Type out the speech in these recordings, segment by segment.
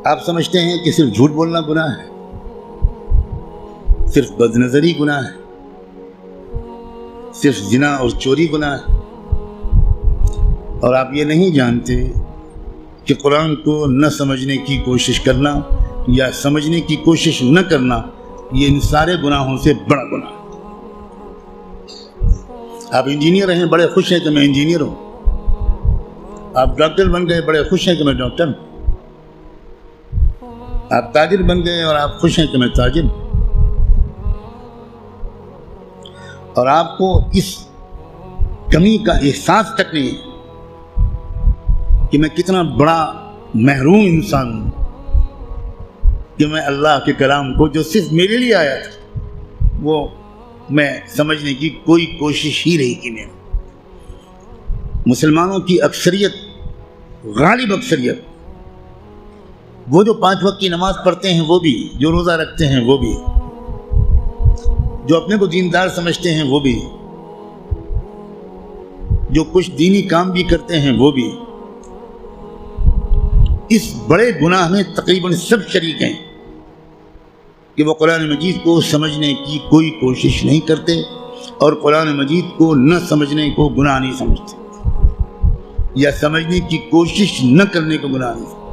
آپ سمجھتے ہیں کہ صرف جھوٹ بولنا گناہ ہے، صرف بد نظری گناہ ہے، صرف زنا اور چوری گناہ ہے، اور آپ یہ نہیں جانتے کہ قرآن کو نہ سمجھنے کی کوشش کرنا یا سمجھنے کی کوشش نہ کرنا یہ ان سارے گناہوں سے بڑا گناہ ہے۔ آپ انجینئر ہیں، بڑے خوش ہیں کہ میں انجینئر ہوں، آپ ڈاکٹر بن گئے، بڑے خوش ہیں کہ میں ڈاکٹر ہوں، آپ تاجر بن گئے اور آپ خوش ہیں کہ میں تاجر ہوں، اور آپ کو اس کمی کا احساس تک نہیں ہے کہ میں کتنا بڑا محروم انسان ہوں کہ میں اللہ کے کلام کو جو صرف میرے لیے آیا تھا وہ میں سمجھنے کی کوئی کوشش ہی نہیں کی۔ میں مسلمانوں کی اکثریت، غالب اکثریت، وہ جو 5 وقت کی نماز پڑھتے ہیں وہ بھی، جو روزہ رکھتے ہیں وہ بھی، جو اپنے کو دیندار سمجھتے ہیں وہ بھی، جو کچھ دینی کام بھی کرتے ہیں وہ بھی، اس بڑے گناہ میں تقریباً سب شریک ہیں کہ وہ قرآن مجید کو سمجھنے کی کوئی کوشش نہیں کرتے اور قرآن مجید کو نہ سمجھنے کو گناہ نہیں سمجھتے یا سمجھنے کی کوشش نہ کرنے کو گناہ نہیں سمجھتے۔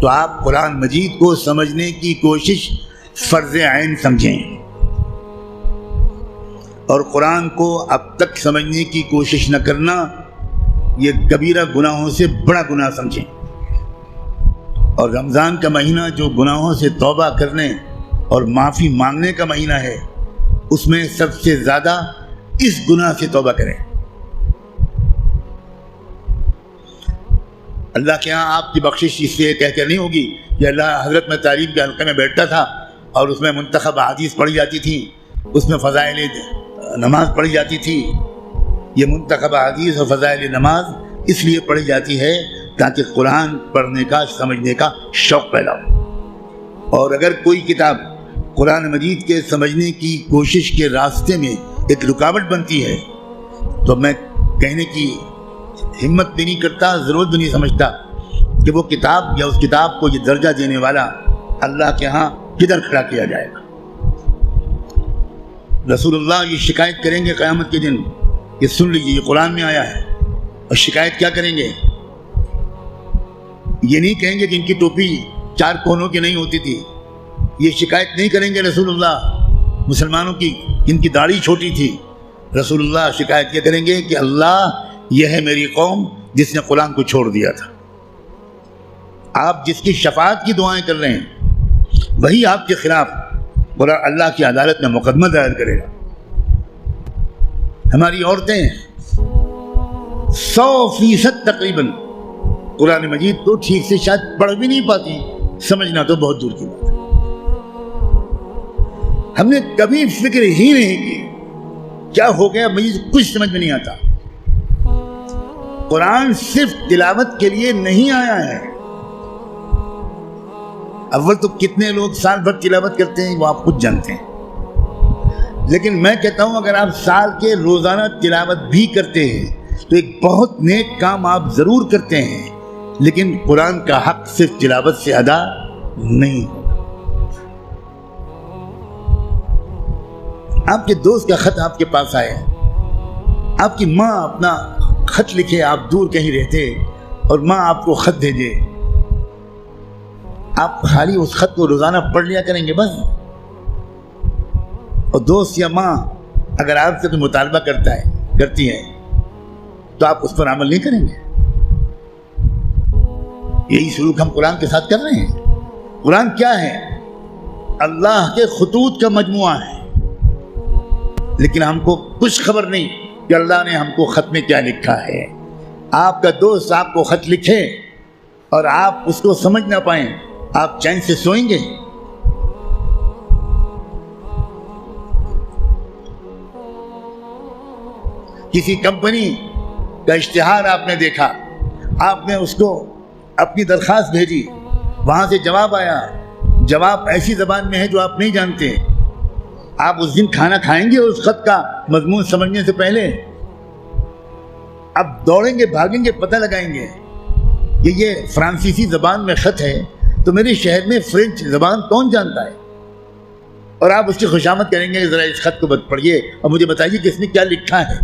تو آپ قرآن مجید کو سمجھنے کی کوشش فرض عین سمجھیں اور قرآن کو اب تک سمجھنے کی کوشش نہ کرنا یہ کبیرہ گناہوں سے بڑا گناہ سمجھیں۔ اور رمضان کا مہینہ جو گناہوں سے توبہ کرنے اور معافی مانگنے کا مہینہ ہے، اس میں سب سے زیادہ اس گناہ سے توبہ کریں۔ اللہ کے ہاں آپ کی بخشش اس سے کہہ کر نہیں ہوگی کہ اللہ حضرت میں تعلیم کے حلقے میں بیٹھتا تھا اور اس میں منتخب احادیث پڑھی جاتی تھی، اس میں فضائل نماز پڑھی جاتی تھی۔ یہ منتخب احادیث اور فضائل نماز اس لیے پڑھی جاتی ہے تاکہ قرآن پڑھنے کا، سمجھنے کا شوق پیدا ہو۔ اور اگر کوئی کتاب قرآن مجید کے سمجھنے کی کوشش کے راستے میں ایک رکاوٹ بنتی ہے تو میں کہنے کی ہمت بھی نہیں کرتا، ضرورت بھی نہیں سمجھتا کہ وہ کتاب یا اس کتاب کو یہ درجہ دینے والا اللہ کے ہاں کدھر کھڑا کیا جائے گا۔ رسول اللہ یہ شکایت کریں گے قیامت کے دن کہ سن لیجیے یہ قرآن میں آیا ہے، اور شکایت کیا کریں گے؟ یہ نہیں کہیں گے کہ ان کی ٹوپی 4 کونوں کی نہیں ہوتی تھی، یہ شکایت نہیں کریں گے رسول اللہ مسلمانوں کی ان کی داڑھی چھوٹی تھی۔ رسول اللہ شکایت یہ کریں گے کہ اللہ یہ ہے میری قوم جس نے قرآن کو چھوڑ دیا تھا۔ آپ جس کی شفاعت کی دعائیں کر رہے ہیں وہی آپ کے خلاف اللہ کی عدالت میں مقدمہ دائر کرے گا۔ ہماری عورتیں 100% تقریباً قرآن مجید کو ٹھیک سے شاید پڑھ بھی نہیں پاتی، سمجھنا تو بہت دور کی بات ہے۔ ہم نے کبھی فکر ہی نہیں کی کیا ہو گیا، مجھے کچھ سمجھ میں نہیں آتا۔ قرآن صرف تلاوت کے لیے نہیں آیا ہے۔ اول تو کتنے لوگ سال بھر تلاوت کرتے ہیں وہ آپ خود جانتے ہیں، لیکن میں کہتا ہوں اگر آپ سال کے روزانہ تلاوت بھی کرتے ہیں تو ایک بہت نیک کام آپ ضرور کرتے ہیں، لیکن قرآن کا حق صرف تلاوت سے ادا نہیں ہوگا۔ آپ کے دوست کا خط آپ کے پاس آئے، آپ کی ماں اپنا خط لکھے، آپ دور کہیں رہتے اور ماں آپ کو خط بھیجے، آپ خالی اس خط کو روزانہ پڑھ لیا کریں گے بس؟ اور دوست یا ماں اگر آپ سے کوئی مطالبہ کرتی ہے تو آپ اس پر عمل نہیں کریں گے؟ یہی سلوک ہم قرآن کے ساتھ کر رہے ہیں۔ قرآن کیا ہے؟ اللہ کے خطوط کا مجموعہ ہے، لیکن ہم کو کچھ خبر نہیں کہ اللہ نے ہم کو خط میں کیا لکھا ہے۔ آپ کا دوست آپ کو خط لکھے اور آپ اس کو سمجھ نہ پائیں، آپ چین سے سوئیں گے؟ کسی کمپنی کا اشتہار آپ نے دیکھا، آپ نے اس کو اپنی درخواست بھیجی، وہاں سے جواب آیا، جواب ایسی زبان میں ہے جو آپ نہیں جانتے، آپ اس دن کھانا کھائیں گے اس خط کا مضمون سمجھنے سے پہلے؟ اب دوڑیں گے، بھاگیں گے، پتہ لگائیں گے یہ فرانسیسی زبان میں خط ہے تو میرے شہر میں فرینچ زبان کون جانتا ہے؟ اور آپ اس کی خوشامد کریں گے ذرا اس خط کو پڑھیے اور مجھے بتائیے کہ اس نے کیا لکھا ہے۔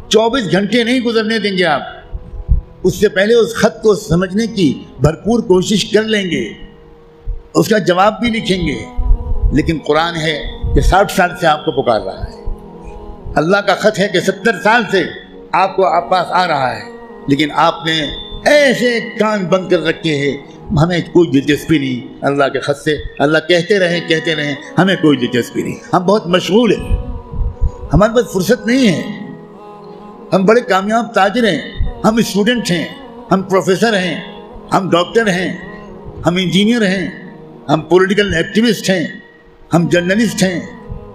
24 گھنٹے نہیں گزرنے دیں گے آپ، اس سے پہلے اس خط کو سمجھنے کی بھرپور کوشش کر لیں گے، اس کا جواب بھی لکھیں گے۔ لیکن قرآن ہے کہ 60 سال سے آپ کو پکار رہا ہے، اللہ کا خط ہے کہ 70 سال سے آپ کو آپ پاس آ رہا ہے، لیکن آپ نے ایسے کان بند کر رکھے ہیں، ہمیں کوئی دلچسپی نہیں اللہ کے خط سے۔ اللہ کہتے رہیں ہمیں کوئی دلچسپی نہیں، ہم بہت مشغول ہیں، ہمارے پاس فرصت نہیں ہے۔ ہم بڑے کامیاب تاجر ہیں، ہم اسٹوڈنٹ ہیں، ہم پروفیسر ہیں، ہم ڈاکٹر ہیں، ہم انجینئر ہیں، ہم پولیٹیکل ایکٹیوسٹ ہیں، ہم جرنلسٹ ہیں،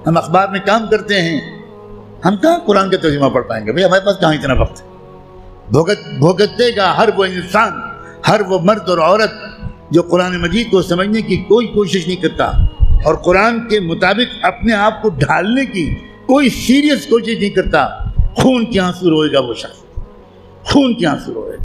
ہم اخبار میں کام کرتے ہیں، ہم کہاں قرآن کا ترجمہ پڑھ پائیں گے؟ بھئی ہمارے پاس کہاں اتنا وقت ہے؟ بھگتتے گا ہر وہ انسان، ہر وہ مرد اور عورت جو قرآن مجید کو سمجھنے کی کوئی کوشش نہیں کرتا اور قرآن کے مطابق اپنے آپ کو ڈھالنے کی کوئی سیریس کوشش نہیں کرتا، خون کے آنسو روئے گا وہ شخص، خون کے آنسو روئے گا۔